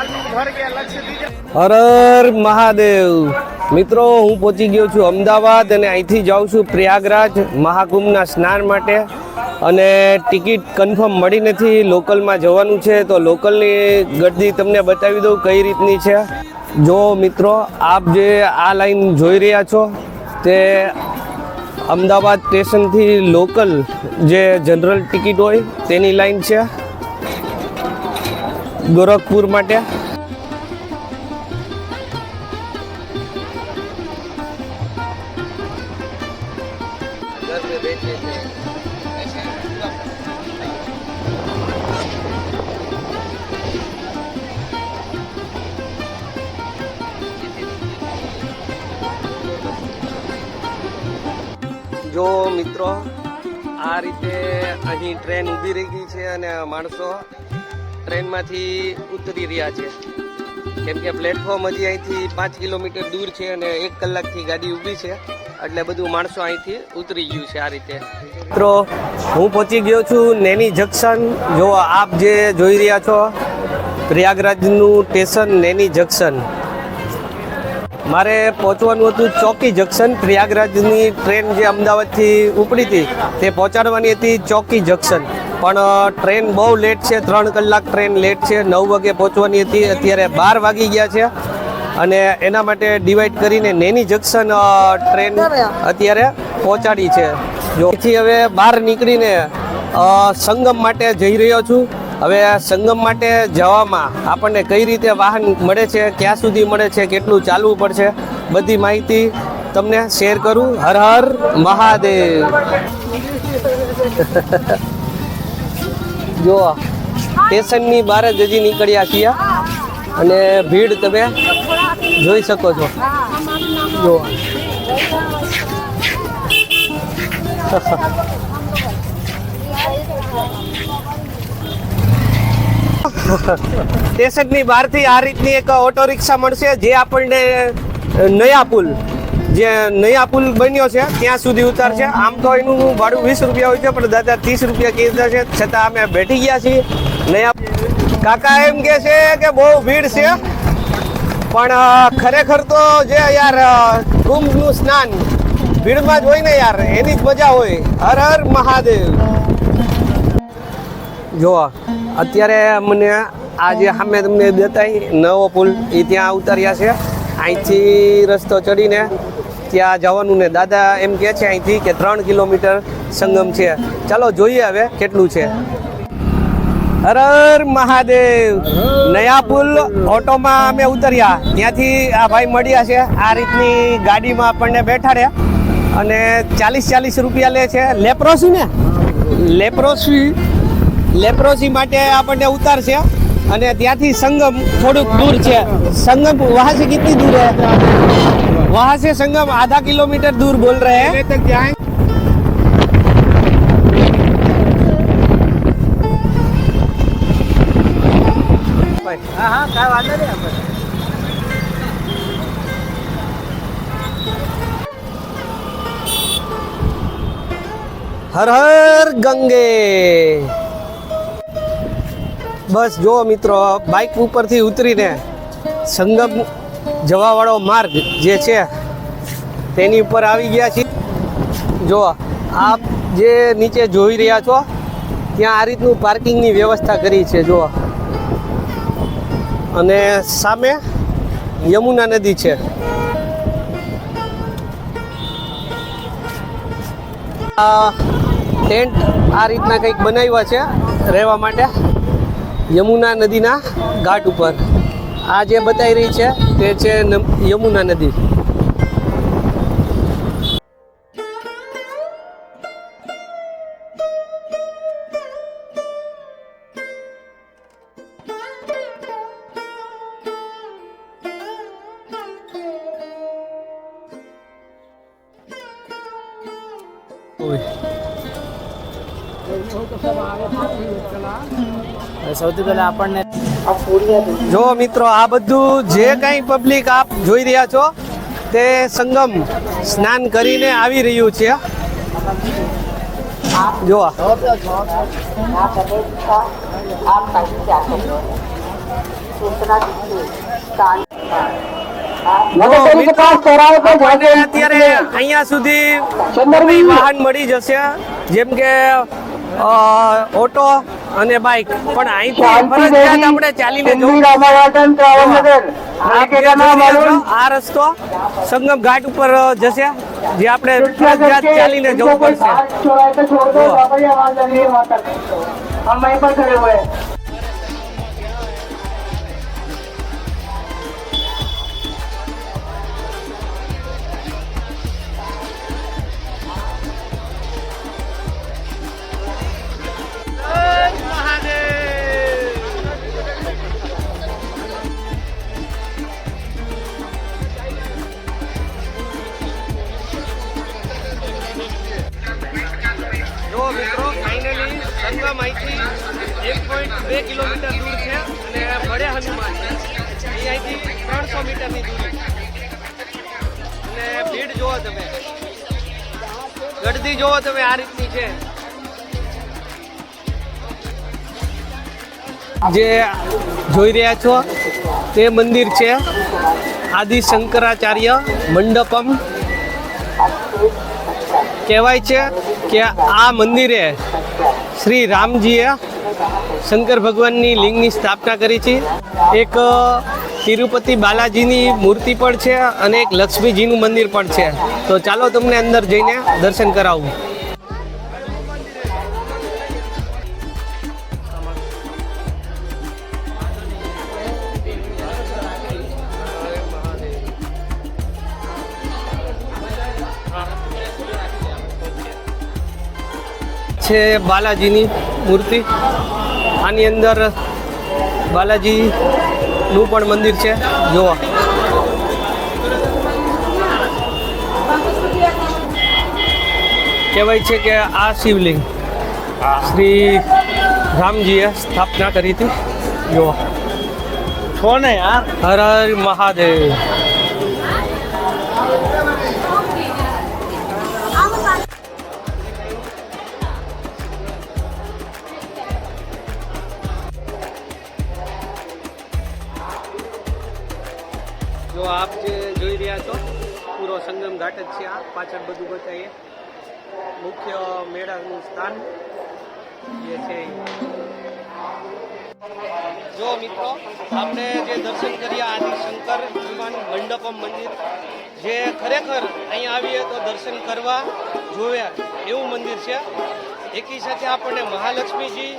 હર હર મહાદેવ મિત્રો, હું પહોંચી ગયો છું અમદાવાદ અને અહીંથી જાઉં છું પ્રયાગરાજ મહાકુંભના સ્નાન માટે. અને ટિકિટ કન્ફર્મ મળી નથી, લોકલમાં જવાનું છે તો લોકલની ગર્દી તમને બતાવી દઉં કઈ રીતની છે. જો મિત્રો, આપ જે આ લાઈન જોઈ રહ્યા છો તે અમદાવાદ સ્ટેશનથી લોકલ જે જનરલ ટિકિટ હોય તેની લાઈન છે ગોરખપુર માટે. જો મિત્રો, આ રીતે અહીં ટ્રેન ઊભી રહી ગઈ છે અને માણસો ટ્રેનમાંથી ઉતરી રહ્યા છે, કેમ કે પ્લેટફોર્મ હજી અહીંથી 5 કિલોમીટર દૂર છે અને 1 કલાકથી ગાડી ઊભી છે, એટલે બધું માણસો અહીંથી ઉતરી ગયું છે. આ રીતે મિત્રો, હું પહોંચી ગયો છું નેની જંકશન. જો આપ જે જોઈ રહ્યા છો પ્રયાગરાજનું સ્ટેશન નેની જંકશન. મારે પહોંચવાનું હતું ચોકી જંકશન. પ્રયાગરાજની ટ્રેન જે અમદાવાદથી ઉપડી હતી તે પહોંચાડવાની હતી ચોકી જંકશન, પણ ટ્રેન બહુ લેટ છે, 3 કલાક ટ્રેન લેટ છે. 9 વાગે પહોંચવાની હતી, અત્યારે 12 વાગી ગયા છે અને એના માટે ડિવાઈડ કરીને નેની જંકશન ટ્રેન અત્યારે પહોંચાડી છે. જો અહીંથી હવે બહાર નીકળીને સંગમ માટે જઈ રહ્યો છું. હવે સંગમ માટે જવામાં આપણને કઈ રીતે વાહન મળે છે, ક્યાં સુધી મળે છે, કેટલું ચાલવું પડશે, બધી માહિતી તમને શેર કરું. હર હર મહાદેવ. જો સ્ટેશનની બહાર જ હજી નીકળ્યા છીએ અને ભીડ તમે જોઈ શકો છો. જો સ્ટેશનની બહારથી આ રીતની એક ઓટો રિક્ષા મળશે, જે આપણને નયા પુલ બન્યો છે ત્યાં સુધી ઉતારશે. આમ તો એનું ભાડું 20 રૂપિયા હોય છે, પણ દાદા 30 રૂપિયા કીધા છે, છતાં અમે બેઠી ગયા છીએ. નયા કાકા એમ કે છે કે બહુ ભીડ છે, પણ ખરેખર તો જે યાર કુંભનું સ્નાન ભીડમાં જ હોય ને યાર, એની જ મજા હોય. હર હર મહાદેવ. જો અત્યારે મને આ જે સામે તમને બતાવી નવો પુલ એ ત્યાં ઉતાર્યા છે. અહીંથી રસ્તો ચડીને ત્યાં જવાનું ને દાદા એમ કહે છે અહીંથી કે 3 કિલોમીટર સંગમ છે. ચાલો જોઈએ હવે કેટલું છે. હર હર મહાદેવ. નયા પુલ ઓટોમાં અમે ઉતર્યા, ત્યાંથી આ ભાઈ મળ્યા છે. આ રીતની ગાડીમાં આપણને બેઠાડ્યા અને 40 રૂપિયા લે છે. લેપ્રોસી માટે આપણને ઉતારશે અને ત્યાંથી સંગમ થોડુંક દૂર છે. संगम वहाँ से कितनी दूर है? वहाँ से संगम आधा किलोमीटर दूर बोल रहे हैं. तक जाएं. हाँ क्या वादा है આપણે. હર હર ગંગે. બસ જો મિત્રો, બાઇક ઉપરથી ઉતરીને સંગમ જવાવાળો માર્ગ જે છે તેની ઉપર આવી ગયા છીએ. જો આપ જે નીચે જોઈ રહ્યા છો ત્યાં આ રીતનું પાર્કિંગની વ્યવસ્થા કરી છે. જો અને સામે યમુના નદી છે. ટેન્ટ આ રીતના કંઈક બનાવ્યા છે રહેવા માટે યમુના નદીના ઘાટ ઉપર. આ જે બતાવી રહી છે તે છે યમુના નદી. સૌથી પહેલા આપણને જો મિત્રો, આ બધું જે કંઈ પબ્લિક આપ જોઈ રહ્યા છો તે સંગમ સ્નાન કરીને આવી રહ્યું છે. જો અત્યારે અહીંયા સુધી વાહન મળી જશે, જેમ કે ઓટો અને બાઇક, પણ અહીંથી ફરજિયાત આપણે ચાલીને જવું. આ રસ્તો સંગમ ઘાટ ઉપર જશે, જે આપણે ફરજિયાત ચાલીને જવું પડશે. જો મિત્રો ફાઇનલી સંગમ અહીંથી 1.2 કિલોમીટર દૂર છે અને બડે હનુમાન એ અહીંથી 300 મીટરની દૂરી. અને ભીડ જોવો તમે, ગળદી જોવો તમે, આ રીતની છે. જે જોઈ રહ્યા છો તે મંદિર છે આદિ શંકરાચાર્ય મંડપમ. કહેવાય છે કે આ મંદિરે શ્રી રામજીએ શંકર ભગવાનની લિંગની સ્થાપના કરી છે. એક તિરુપતિ બાલાજીની મૂર્તિ પણ છે અને એક લક્ષ્મીજીનું મંદિર પણ છે. તો ચાલો તમને અંદર જઈને દર્શન કરાવું. છે બાલાજીની મૂર્તિ. આની અંદર બાલાજીનું પણ મંદિર છે. જોવા કહેવાય છે કે આ શિવલિંગ શ્રી રામજીએ સ્થાપના કરી હતી. જોવા છો ને યાર. હર હર મહાદેવ. જો આપ જે જોઈ રહ્યા છો પૂરો સંગમ ઘાટ જ છે. આ પાછળ બધું બતાવીએ. મુખ્ય મેળાનું સ્થાન જે છે. જો મિત્રો આપણે જે દર્શન કર્યા આદિ શંકર ભગવાન મંડપમ મંદિર, જે ખરેખર અહીંયા આવીએ તો દર્શન કરવા જોવે એવું મંદિર છે. એકી સાથે આપણને મહાલક્ષ્મીજી,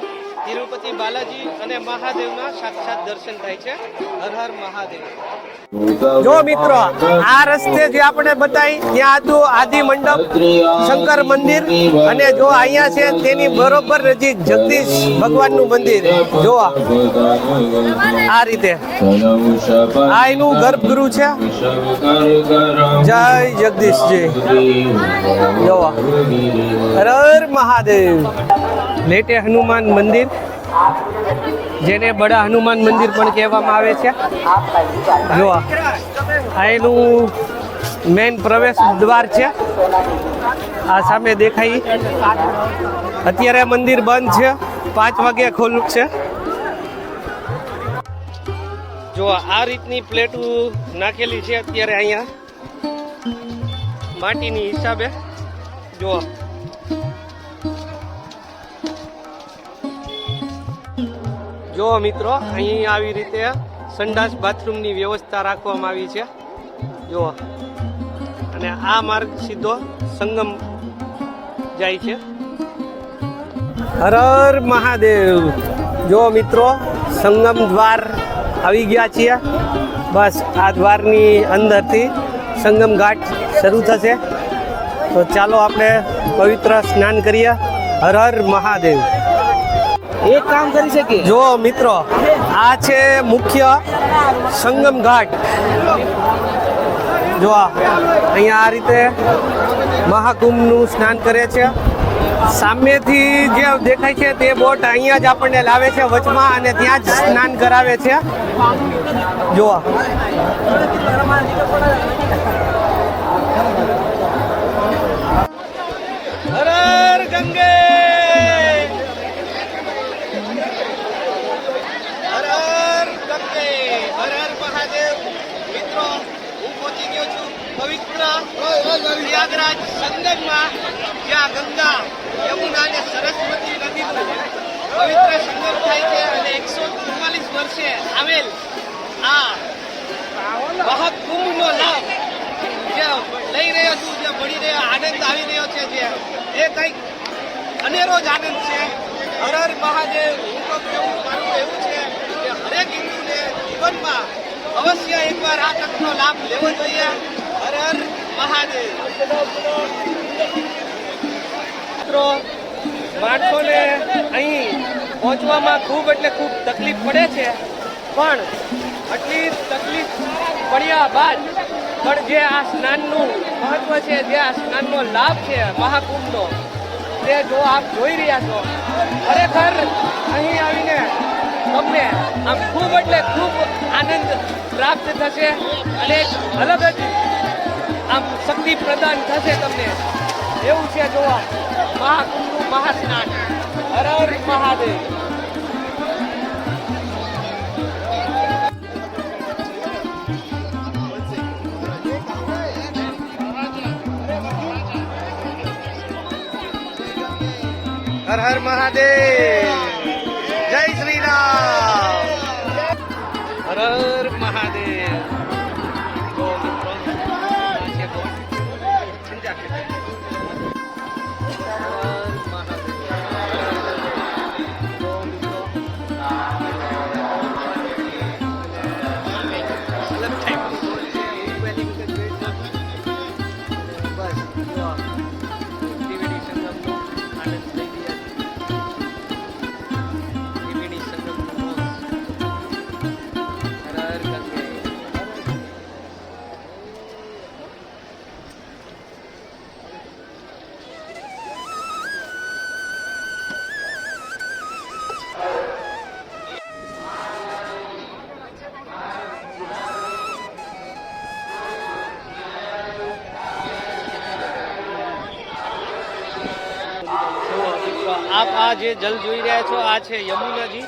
તિરુપતિ બાલાજી અને મહાદેવના સાક્ષાત દર્શન થાય છે. હર હર મહાદેવ. જો મિત્રો આ રસ્તે જે આપણે બતાવી ત્યાં હતું આદિ મંડપ શંકર મંદિર, અને જો અહીંયા છે તેની બરોબર નજીક જગદીશ ભગવાનનું મંદિર. જો આ રીતે આ એનું ગર્ભગૃહ છે. જય જગદીશજી. જો હર હર મહાદેવ. લેટે હનુમાન મંદિર, જેને બડા હનુમાન મંદિર પણ કહેવામાં આવે છે. જો આ એનું મેઇન પ્રવેશ દ્વાર છે. આ સામે દેખાય. અત્યારે મંદિર બંધ છે, 5 વાગે ખોલું છે. જો આ રીતની પ્લેટો નાખેલી છે અત્યારે અહીંયા માટીની હિસાબે. જો જો મિત્રો અહીં આવી રીતે સંડાસ બાથરૂમની વ્યવસ્થા રાખવામાં આવી છે. જો અને આ માર્ગ સીધો સંગમ જાય છે. હર હર મહાદેવ. જો મિત્રો સંગમ દ્વાર આવી ગયા છીએ. બસ આ દ્વારની અંદરથી સંગમ ઘાટ શરૂ થશે. તો ચાલો આપણે પવિત્ર સ્નાન કરીએ. હર હર મહાદેવ. એક કામ કરી શકીએ. જો મિત્રો આ છે મુખ્ય સંગમ ઘાટ. જો અહીંયા આ રીતે મહાકુંભનું સ્નાન કરે છે. સામેથી જે દેખાય છે તે બોટ અહીંયા જ આપણને લાવે છે વચમાં, અને ત્યાં જ સ્નાન કરાવે છે. જો હર હર ગંગે. હર હર ગંગે. પ્રયાગરાજ સંગમમાં જ્યાં ગંગા યમુના અને સરસ્વતી નદીનું પવિત્ર સંગમ થાય છે અને 144 વર્ષે આવેલ આ મહાકુંભનો લાભ જે લઈ રહ્યો છું, જે મળી રહ્યો આનંદ આવી રહ્યો છે, જે એ કંઈક અનેરો જ આનંદ છે. હર હર મહાદેવ. હું તો કેવું મારું એવું છે કે હરેક હિન્દુને જીવનમાં અવશ્ય એકવાર આ તકનો લાભ લેવો જોઈએ. હર હર મહાદેવ. મિત્રો, માણસોને અહીં પહોંચવામાં ખૂબ એટલે ખૂબ તકલીફ પડે છે, પણ આટલી તકલીફ પડ્યા બાદ પણ જે આ સ્નાનનું મહત્વ છે, જે આ સ્નાનનો લાભ છે મહાકુંભનો, તે જો આપ જોઈ રહ્યા છો, ખરેખર અહીં આવીને તમને આમ ખૂબ એટલે ખૂબ આનંદ પ્રાપ્ત થશે અને એક અલગ જ આમ શક્તિ પ્રદાન થશે તમને. એવું છે જોવા મહાકુંભનું મહાસ્નાન. હર હર મહાદેવ. હર હર મહાદેવ. જય શ્રી રામ. હર હર મહાદેવ. તો મિત્રો આ છે બોટ. સમજા કે હર મહાદેવ. તો મિત્રો અલગ ટાઈપનું બોટ છે. પહેલી વખત જોઈ છે. બસ જો ત્રિવેણી સંગમનો આનંદ લઈ રહ્યા છે. ત્રિવેણી સંગમનો હર હર ગંગે. આપ આ જે જલ જોઈ રહ્યા છો, આ છે યમુનાજી.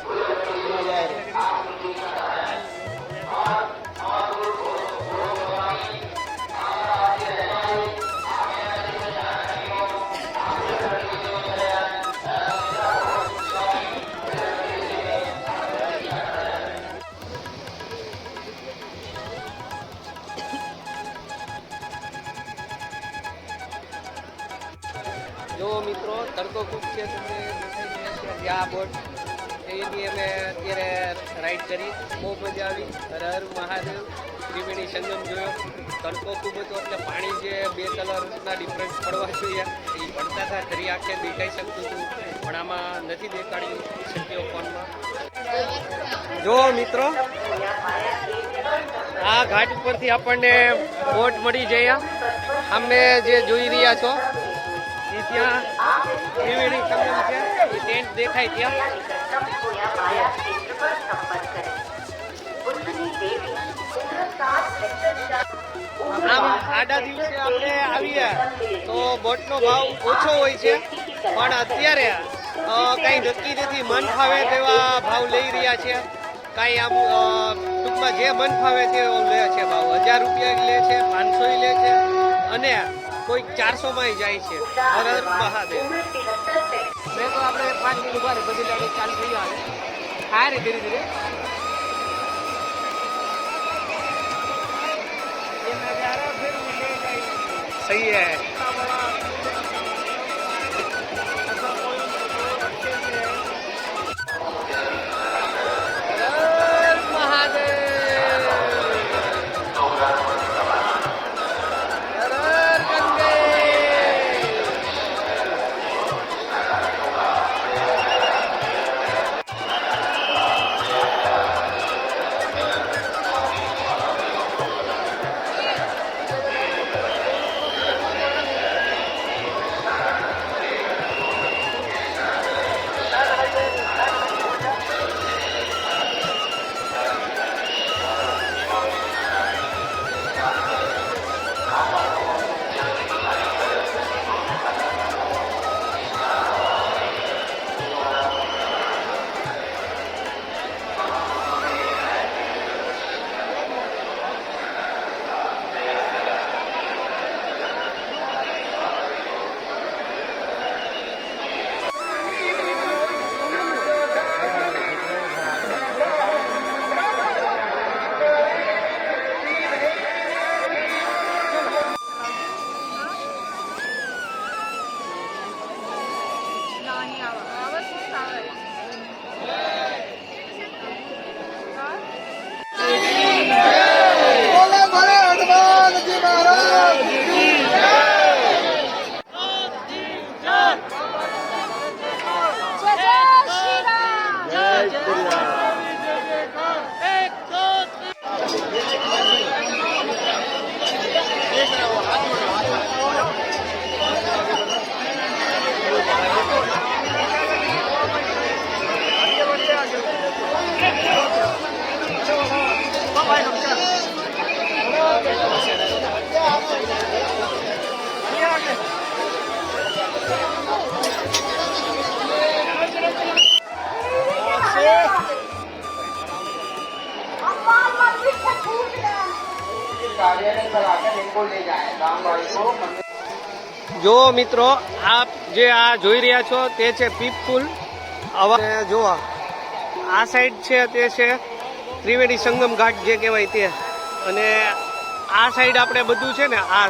જો મિત્રો, તડકો ખૂબ છે, તમને દેખાઈ રહ્યા છે. જ્યાં બોટ એની અમે અત્યારે રાઈડ કરી, બહુ મજા આવી. હર હર મહાદેવ. ત્રિવેણી સંગમ જોયો. તડકો ખૂબ હતો એટલે પાણી જે 2 કલરના ડિફરન્સ પડવા જોઈએ એ પડતા હતા. ખરી આંખે દેખાઈ શકતું હતું, પણ આમાં નથી દેખાડી શક્યો ફોનમાં. જો મિત્રો, આ ઘાટ ઉપરથી આપણને બોટ મળી જઈએ. અમે જે જોઈ રહ્યા છો ત્યાં ત્રિવેણી સંગમ છે, એ ટેન્ટ દેખાય ત્યાં. આમ આડા દિવસે આપણે આવીએ તો બોટનો ભાવ ઓછો હોય છે, પણ અત્યારે કંઈ નક્કી નથી. મન ફાવે તેવા ભાવ લઈ રહ્યા છે. કાંઈ આમ ટૂંકમાં જે મન ફાવે તે લે છે ભાવ. 1000 રૂપિયા લે છે, 500 લે છે અને કોઈ 400 માં જાય છે. હર હર મહાદેવ. મેં તો આપણે 5 મિનિટ ઉભા રહે, બધી ગાડી ચાલુ થઈ જાય. હા રે, ધીરે ધીરે. સહી હે. જો મિત્રો આપ જે આ જોઈ રહ્યા છો તે છે પીપપુલ. જો આ સાઈડ છે તે છે ત્રિવેણી સંગમ ઘાટ જે કહેવાય તે, અને આ સાઈડ આપણે બધું છે ને આ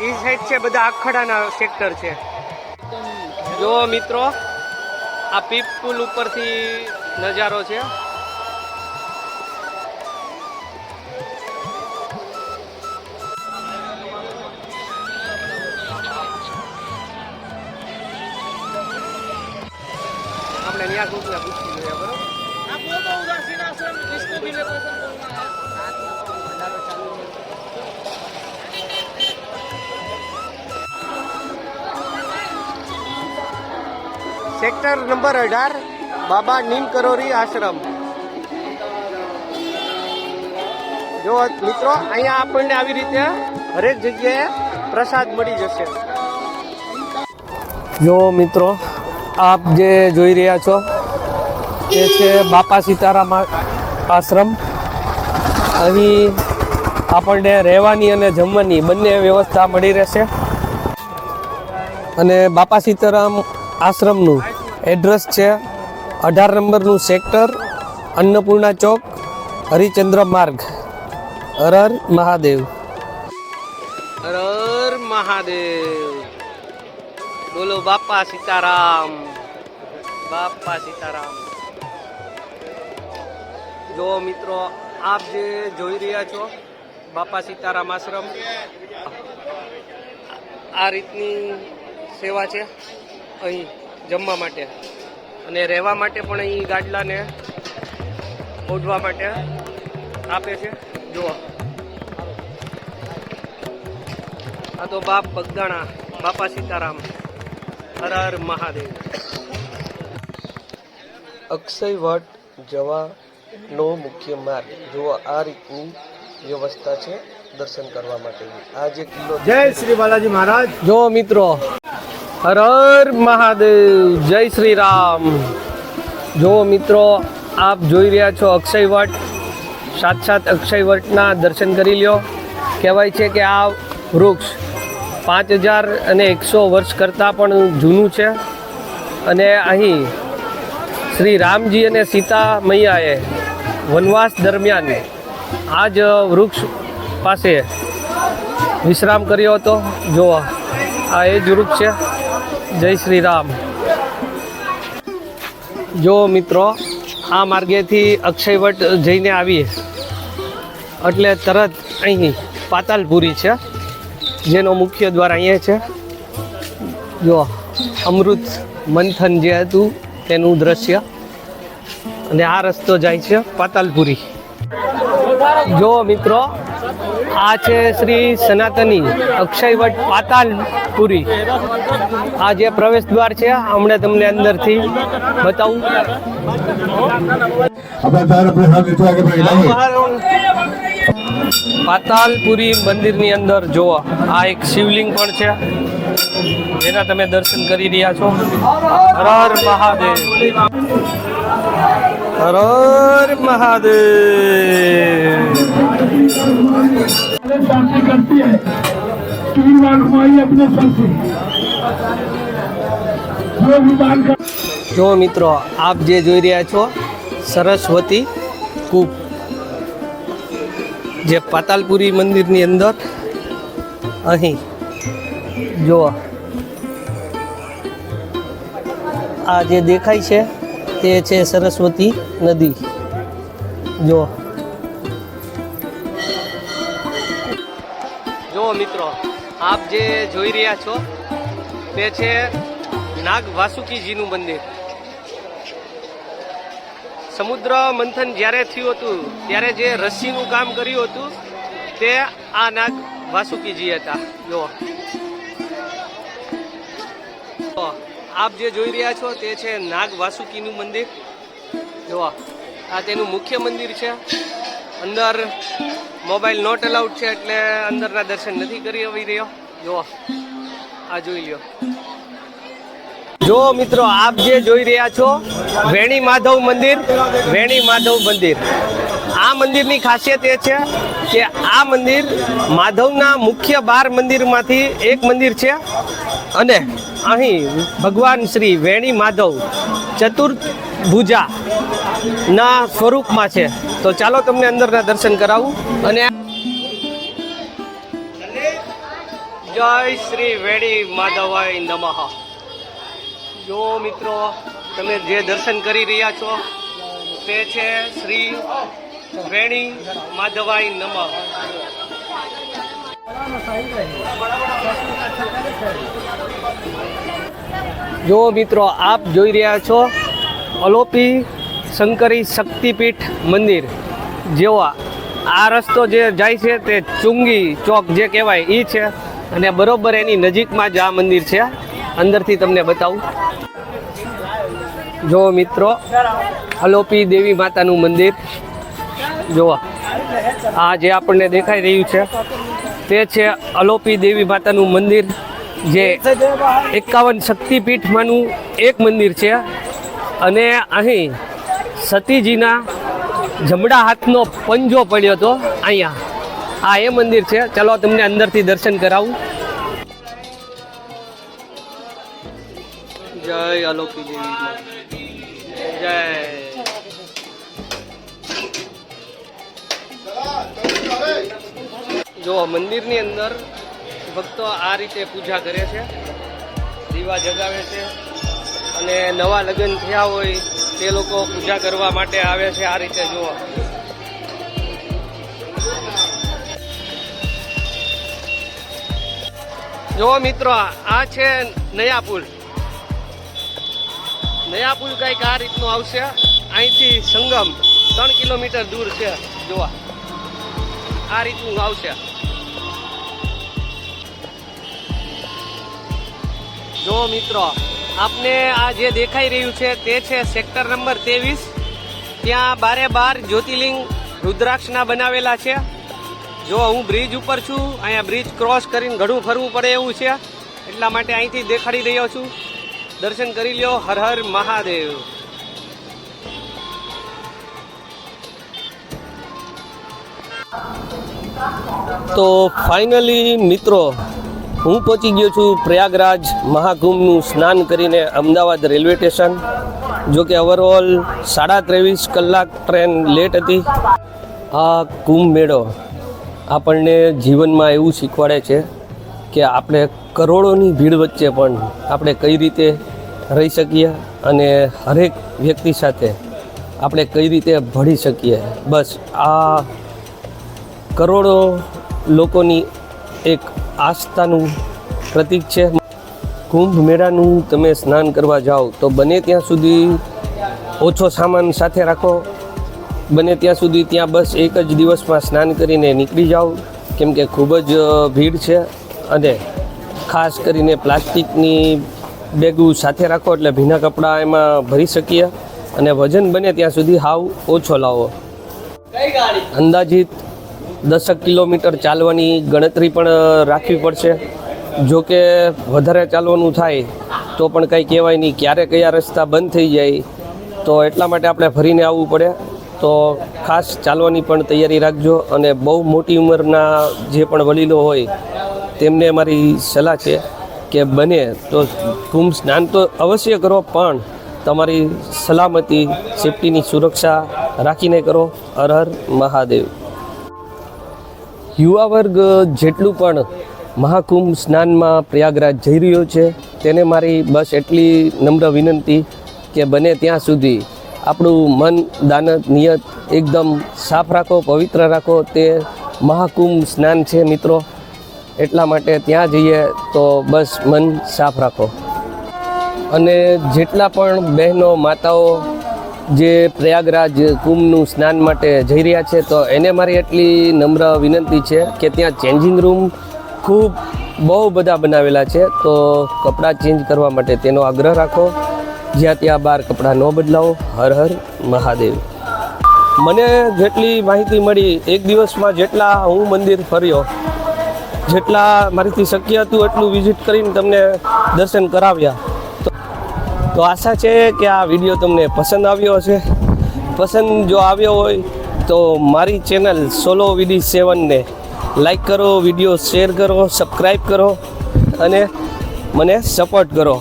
એ સાઈડ છે બધા આખડાના સેક્ટર છે. જો મિત્રો આ પીપપુલ ઉપરથી નજારો છે. આપણે ન્યા પૂછી જોઈએ બરોબર. સેક્ટર નંબર 18 બાબા નીમ કરોરી આશ્રમ. જો મિત્રો અહીંયા આપણને આવી રીતે હરેક જગ્યાએ પ્રસાદ મળી જશે. જો મિત્રો આપ જે જોઈ રહ્યા છો તે છે બાપા સીતારામ આશ્રમ. અહીં આપણને રહેવાની અને જમવાની બંને વ્યવસ્થા મળી રહેશે. અને બાપા સીતારામ આશ્રમનું એડ્રેસ છે 18 નંબરનું સેક્ટર, અન્નપૂર્ણા ચોક, હરિચંદ્ર માર્ગ. હર હર મહાદેવ. હર હર મહાદેવ. બોલો બાપા સીતારામ. બાપા સીતારામ. જો મિત્રો આપ જે જોઈ રહ્યા છો બાપા સીતારામ આશ્રમ, આ રીતની સેવા છે અહીં જમવા માટે, અને રહેવા માટે પણ અહીં ગાડલાને ઓઢવા માટે આપે છે. જુઓ આ તો બાપ બગદાણા બાપા સીતારામ. હર હર મહાદેવ. અક્ષયવટ જવાનો મુખ્ય માર્ગ જુઓ આ રીતની વ્યવસ્થા છે દર્શન કરવા માટે. આ જે કિલ્લો જય શ્રી બાલાજી મહારાજ. જો મિત્રો હર હર મહાદેવ. જય શ્રી રામ. જો મિત્રો આપ જોઈ રહ્યા છો અક્ષયવટ. સાક્ષાત અક્ષયવટના દર્શન કરી લ્યો. કહેવાય છે કે આ વૃક્ષ 5100 વર્ષ કરતાં પણ જૂનું છે, અને અહીં શ્રી રામજી અને સીતા મૈયાએ વનવાસ દરમિયાન આ જ વૃક્ષ પાસે વિશ્રામ કર્યો હતો. જો આ એ જ વૃક્ષ છે. જય શ્રી રામ. જો મિત્રો આ માર્ગેથી અક્ષયવટ જઈને આવીએ એટલે તરત અહીં પાતાલપુરી છે, જેનો મુખ્ય દ્વાર અહીંયા છે. જો અમૃત મંથન જે હતું તેનું દ્રશ્ય, અને આ રસ્તો જાય છે પાતાલપુરી. જો મિત્રો આ છે શ્રી સનાતની અક્ષયવટ પાતાલપુરી. આ જે પ્રવેશ દ્વાર છે હમણાં તમને અંદરથી બતાવું. પાતાલપુરી મંદિરની અંદર જુઓ આ એક શિવલિંગ પણ છે, જેના તમે દર્શન કરી રહ્યા છો. હર હર મહાદેવ. હર હર મહાદેવ. જો મિત્રો આપ જે જોઈ રહ્યા છો સરસ્વતી કૂપ, જે પાતાલપુરી મંદિરની અંદર અહીં જો આ જે દેખાય છે તે છે સરસ્વતી નદી. જો મિત્રો આપ જે જોઈ રહ્યા છો તે છે નાગ વાસુકીજીનું મંદિર. સમુદ્ર મંથન જ્યારે થયું હતું ત્યારે જે રસ્સીનું કામ કર્યું હતું તે આ નાગ વાસુકીજી હતા. જો તો આપ જે જોઈ રહ્યા છો તે છે નાગ વાસુકીનું મંદિર. જો આ તેનું મુખ્ય મંદિર છે. અંદર મોબાઈલ નોટ અલાઉડ છે એટલે અંદરના દર્શન નથી કરી આવી રહ્યો. જો આ જોઈ લ્યો. જો મિત્રો આપ જે જોઈ રહ્યા છો વેણી માધવ મંદિર, વેણી માધવ મંદિર. આ મંદિરની ખાસિયત એ છે કે આ મંદિર માધવના મુખ્ય 12 મંદિરમાંથી એક મંદિર છે અને અહીં ભગવાન શ્રી વેણી માધવ ચતુર્ભુજા ના સ્વરૂપમાં છે. તો ચાલો તમને અંદરના દર્શન કરાવું. અને જય શ્રી વેણી માધવાય નમઃ. જો મિત્રો તમે જે દર્શન કરી રહ્યા છો તે છે શ્રી વેણી માધવાય નમઃ. જો મિત્રો આપ જોઈ રહ્યા છો અલોપી શંકરી શક્તિપીઠ મંદિર. જેવા આ રસ્તો જે જાય છે તે ચુંગી ચોક જે કહેવાય એ છે અને બરોબર એની નજીકમાં જ આ મંદિર છે. અંદરથી તમને બતાવું. જો મિત્રો અલોપી દેવી માતાનું મંદિર. જો આ જે આપણને દેખાઈ રહ્યું છે તે છે અલોપી દેવી માતાનું મંદિર, જે 51 શક્તિપીઠમાંનું એક મંદિર છે. અને અહીં સતીજીના જમણા હાથનો પંજો પડ્યો હતો અહીંયા. આ એ મંદિર છે. ચાલો તમને અંદરથી દર્શન કરાવું. જય અલોપી દેવી જય. જો મંદિરની અંદર ભક્તો આ રીતે પૂજા કરે છે, દીવા જગાવે છે અને નવા લગ્ન થયા હોય તે લોકો પૂજા કરવા માટે આવે છે. આ રીતે જુઓ. જો મિત્રો આ છે નયા પુલ. નયા પુલ કંઈક આ રીતનું આવશે. અહીંથી સંગમ 3 કિલોમીટર દૂર છે. જોવા આ રીતનું આવશે. જો મિત્રો આપને આ જે દેખાઈ રહ્યું છે તે છે સેક્ટર નંબર 23. ત્યાં 12 જ્યોતિર્લિંગ રુદ્રાક્ષના બનાવેલા છે. જો હું બ્રિજ ઉપર છું, અહીંયા બ્રિજ ક્રોસ કરીને ઘણું ફરવું પડે એવું છે, એટલા માટે અહીંથી દેખાડી રહ્યો છું. દર્શન કરી લ્યો. હર હર મહાદેવ. તો ફાઇનલી મિત્રો હું પહોંચી ગયો છું પ્રયાગરાજ મહાકુંભનું સ્નાન કરીને અમદાવાદ રેલવે સ્ટેશન. જો કે ઓવરઓલ 23.5 કલાક ટ્રેન લેટ હતી. આ કુંભ મેળો આપણને જીવનમાં એવું શીખવાડે છે કે આપણે કરોડોની ભીડ વચ્ચે પણ આપણે કઈ રીતે રહી શકીએ અને હરેક વ્યક્તિ સાથે આપણે કઈ રીતે ભળી શકીએ. બસ આ કરોડો લોકોની એક આસ્થાનું પ્રતીક છે. કુંભ મેળાનું તમે સ્નાન કરવા જાઓ તો બને ત્યાં સુધી ઓછો સામાન સાથે રાખો. બને ત્યાં સુધી ત્યાં બસ એક જ દિવસમાં સ્નાન કરીને નીકળી જાઓ, કેમ કે ખૂબ જ ભીડ છે. અને ખાસ કરીને પ્લાસ્ટિકની બેગો સાથે રાખો એટલે ભીના કપડાં એમાં ભરી શકીએ. અને વજન બને ત્યાં સુધી હાવ ઓછો લાવો. અંદાજિત 10 કિલોમીટર ચાલવાની ગણતરી પણ રાખવી પડશે. જો કે વધારે ચાલવાનું થાય તો પણ કંઈ કહેવાય નહીં, ક્યારે કયા રસ્તા બંધ થઈ જાય, તો એટલા માટે આપણે ફરીને આવવું પડે. તો ખાસ ચાલવાની પણ તૈયારી રાખજો. અને બહુ મોટી ઉંમરના જે પણ વડીલો હોય તેમને મારી સલાહ છે કે બને તો કુંભ સ્નાન તો અવશ્ય કરો, પણ તમારી સલામતી સેફટીની સુરક્ષા રાખીને કરો. હર હર મહાદેવ. યુવા વર્ગ જેટલું પણ મહાકુંભ સ્નાનમાં પ્રયાગરાજ જઈ રહ્યો છે તેને મારી બસ એટલી નમ્ર વિનંતી કે બને ત્યાં સુધી આપણું મન, દાનત, નિયત એકદમ સાફ રાખો, પવિત્ર રાખો. તે મહાકુંભ સ્નાન છે મિત્રો, એટલા માટે ત્યાં જઈએ તો બસ મન સાફ રાખો. અને જેટલા પણ બહેનો, માતાઓ જે પ્રયાગરાજ કુંભનું સ્નાન માટે જઈ રહ્યા છે, તો એને મારી એટલી નમ્ર વિનંતી છે કે ત્યાં ચેન્જિંગ રૂમ ખૂબ બહુ બધા બનાવેલા છે, તો કપડાં ચેન્જ કરવા માટે તેનો આગ્રહ રાખો. જ્યાં ત્યાં બહાર કપડાં ન બદલાવો. હર હર મહાદેવ. મને જેટલી માહિતી મળી, એક દિવસમાં જેટલા હું મંદિર ફર્યો, જેટલા મારીથી શક્ય હતું એટલું વિઝિટ કરીને તમને દર્શન કરાવ્યા. તો આશા છે કે આ વિડીયો તમને પસંદ આવ્યો હશે. પસંદ જો આવ્યો હોય તો મારી ચેનલ સોલો VD7 ને લાઈક કરો, વિડીયો શેર કરો, સબસ્ક્રાઈબ કરો અને મને સપોર્ટ કરો.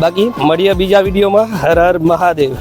બાકી મળીએ બીજા વિડીયોમાં. હર હર મહાદેવ.